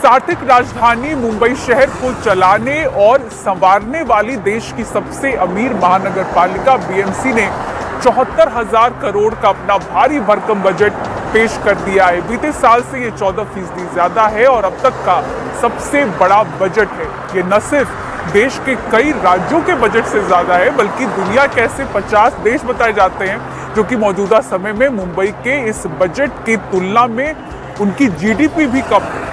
आर्थिक राजधानी मुंबई शहर को चलाने और संवारने वाली देश की सबसे अमीर महानगर पालिका बीएमसी ने 74,000 करोड़ का अपना भारी भरकम बजट पेश कर दिया है। बीते साल से ये 14% ज्यादा है और अब तक का सबसे बड़ा बजट है। ये न सिर्फ देश के कई राज्यों के बजट से ज्यादा है, बल्कि दुनिया के ऐसे 50 देश बताए जाते हैं जो कि मौजूदा समय में मुंबई के इस बजट की तुलना में उनकी जीडीपी भी कम है।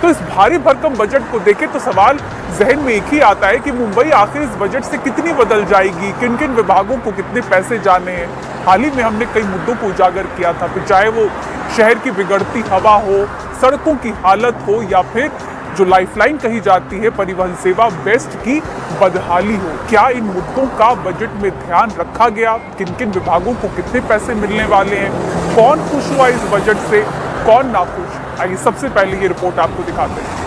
तो इस भारी भरकम बजट को देखे तो सवाल जहन में एक ही आता है कि मुंबई आखिर इस बजट से कितनी बदल जाएगी, किन किन विभागों को कितने पैसे जाने हैं। हाल ही में हमने कई मुद्दों को उजागर किया था, फिर चाहे वो शहर की बिगड़ती हवा हो, सड़कों की हालत हो या फिर जो लाइफलाइन कही जाती है परिवहन सेवा बेस्ट की बदहाली हो। क्या इन मुद्दों का बजट में ध्यान रखा गया? किन किन विभागों को कितने पैसे मिलने वाले हैं? कौन खुश हुआ इस बजट से, कौन नाखुश? आइए सबसे पहले ये रिपोर्ट आपको दिखाते हैं।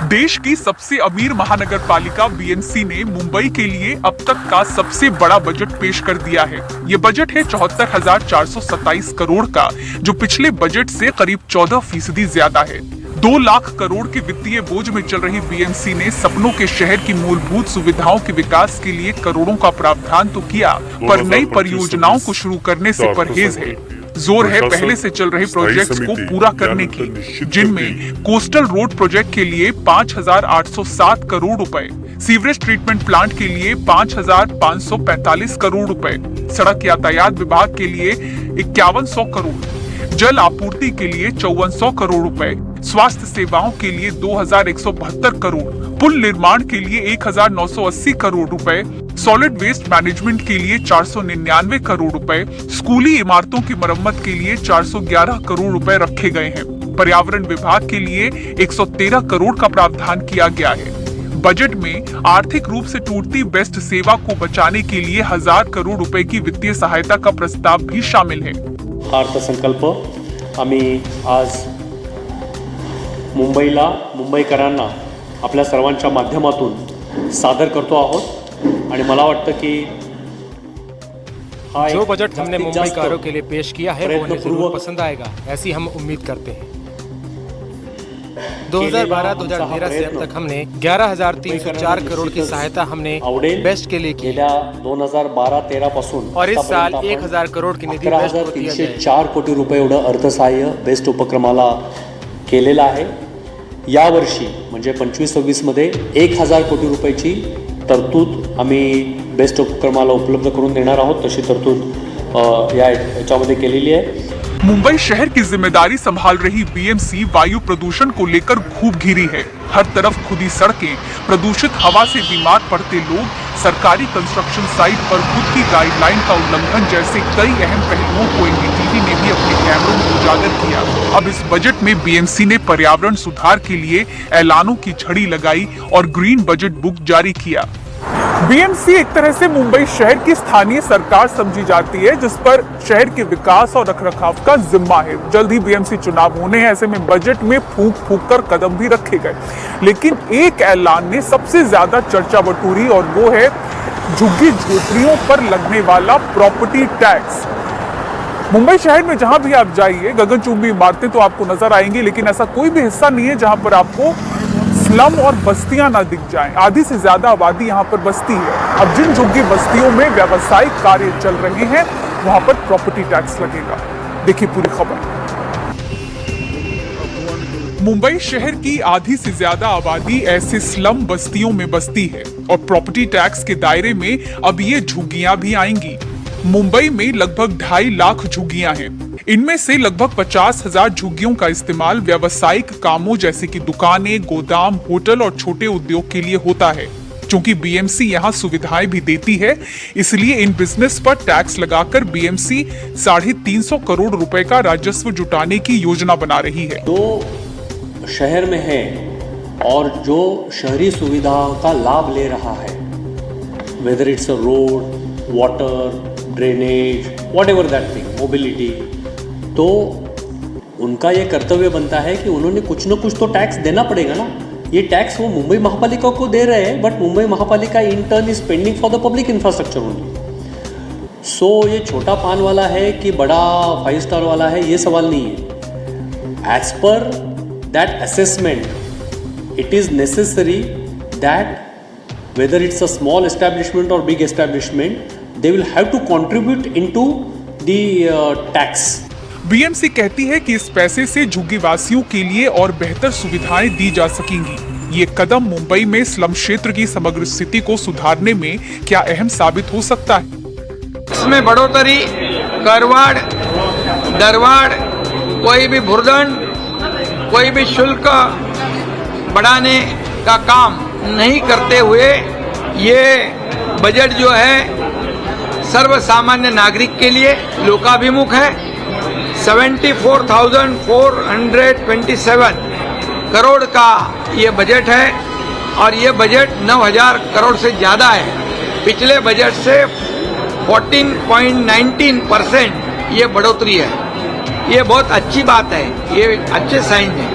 देश की सबसे अमीर महानगर पालिका बीएमसी ने मुंबई के लिए अब तक का सबसे बड़ा बजट पेश कर दिया है। ये बजट है 74,427 करोड़ का, जो पिछले बजट से करीब 14% ज्यादा है। 2 लाख करोड़ के वित्तीय बोझ में चल रही बीएमसी ने सपनों के शहर की मूलभूत सुविधाओं के विकास के लिए करोड़ों का प्रावधान तो किया, पर नई परियोजनाओं को शुरू करने से परहेज है। जोर है पहले से चल रहे प्रोजेक्ट्स को पूरा करने की, जिनमें कोस्टल रोड प्रोजेक्ट के लिए 5,807 करोड़ रुपए, सीवरेज ट्रीटमेंट प्लांट के लिए 5,545 करोड़ रुपए, सड़क यातायात विभाग के लिए 5,100 करोड़, जल आपूर्ति के लिए 5,400 करोड़ रुपए, स्वास्थ्य सेवाओं के लिए 2,172 करोड़, पुल निर्माण के लिए 1,980 करोड़ रुपए, सॉलिड वेस्ट मैनेजमेंट के लिए 499 करोड़ रुपए, स्कूली इमारतों की मरम्मत के लिए 411 करोड़ रुपए रखे गए हैं। पर्यावरण विभाग के लिए 113 करोड़ का प्रावधान किया गया है। बजट में आर्थिक रूप से टूटती बेस्ट सेवा को बचाने के लिए 1,000 करोड़ रुपए की वित्तीय सहायता का प्रस्ताव भी शामिल है। हा अर्थसंकल्प आम्ही आज मुंबईकरांना आपल्या सर्वांच्या माध्यमातून सादर करतो आहोत आणि मला वाटतं की जो बजट हमने मुंबईकारों के लिए पेश किया है वो उन्हें जरूर पसंद आएगा, ऐसी हम उम्मीद करते हैं। 2012-2013 से अब तक हमने 11,304 करोड़ की सहायता हमने बेस्ट के लिए की। 2012-13 पासून और इस साल 1,000 करोड़ की निधी बेस्ट को दिया जाएगा। 4 कोटी रुपये एवढं अर्थसहाय्य बेस्ट उपक्रमाला केलेलं आहे। या वर्षी म्हणजे 25-26 मध्ये 1,000 कोटी रुपयाची तरतूद आम्ही बेस्ट उपक्रमाला उपलब्ध करून देणार आहोत, तशी तरतूद याच्यामध्ये केलेली आहे। मुंबई शहर की जिम्मेदारी संभाल रही बीएमसी वायु प्रदूषण को लेकर खूब घिरी है। हर तरफ खुदी सड़कें, प्रदूषित हवा से बीमार पड़ते लोग, सरकारी कंस्ट्रक्शन साइट पर खुद की गाइडलाइन का उल्लंघन जैसे कई अहम पहलुओं को एनडीटीवी ने भी अपने कैमरों में उजागर किया। अब इस बजट में बीएमसी ने पर्यावरण सुधार के लिए ऐलानों की झड़ी लगाई और ग्रीन बजट बुक जारी किया। बीएमसी एक तरह से मुंबई शहर की स्थानीय सरकार समझी जाती है, जिस पर शहर के विकास और रखरखाव का जिम्मा है। जल्द ही बीएमसी चुनाव होने हैं, ऐसे में बजट में फूंक कर कदम भी रखे गए, लेकिन एक ऐलान ने सबसे ज्यादा चर्चा बटोरी और वो है झुग्गी झोपड़ियों पर लगने वाला प्रॉपर्टी टैक्स। मुंबई शहर में जहां भी आप जाइए गगनचुंबी इमारतें तो आपको नजर आएंगी, लेकिन ऐसा कोई भी हिस्सा नहीं है जहां पर आपको स्लम और बस्तियां ना दिख जाएं। आधी से ज्यादा आबादी यहां पर बस्ती है। अब जिन झुग्गी बस्तियों में व्यावसायिक कार्य चल रहे हैं वहां पर प्रॉपर्टी टैक्स लगेगा। देखिए पूरी खबर। मुंबई शहर की आधी से ज्यादा आबादी ऐसे स्लम बस्तियों में बसती है और प्रॉपर्टी टैक्स के दायरे में अब ये झुग्गियां भी आएंगी। मुंबई में लगभग 2.5 लाख झुग्गियां हैं। इनमें से लगभग 50,000 झुग्गियों का इस्तेमाल व्यावसायिक कामों जैसे कि दुकानें, गोदाम, होटल और छोटे उद्योग के लिए होता है। क्योंकि बीएमसी यहाँ सुविधाएं भी देती है, इसलिए इन बिजनेस पर टैक्स लगाकर बीएमसी 350 करोड़ रुपए का राजस्व जुटाने की योजना बना रही है। जो शहर में है और जो शहरी सुविधाओं का लाभ ले रहा है, whether it's a road, water, drainage, whatever that thing, mobility, तो उनका ये कर्तव्य बनता है कि उन्होंने कुछ न कुछ तो टैक्स देना पड़ेगा ना। ये टैक्स वो मुंबई महापालिका को दे रहे हैं, but Mumbai Mahapalika in turn is spending for the public infrastructure only. So ये छोटा पान वाला है कि बड़ा 5 स्टार वाला है, ये सवाल नहीं है। As per that assessment, it is necessary that whether it's a small establishment or big establishment, they will have to contribute into the tax. BMC कहती है कि इस पैसे से झुग्गीवासियों के लिए और बेहतर सुविधाएं दी जा सकेंगी। ये कदम मुंबई में स्लम क्षेत्र की समग्र स्थिति को सुधारने में क्या अहम साबित हो सकता है? इसमें बढ़ोतरी, करवाड़, दरवाड़, कोई भी भुर्दंड, कोई भी शुल्क बढ़ाने का काम नहीं करते हुए ये बजट जो है सर्वसामान्य नागरिक के लिए लोकाभिमुख है। 74,427 करोड़ का ये बजट है और ये बजट 9,000 करोड़ से ज़्यादा है। पिछले बजट से 14.19% ये बढ़ोतरी है। ये बहुत अच्छी बात है, ये अच्छे साइन है।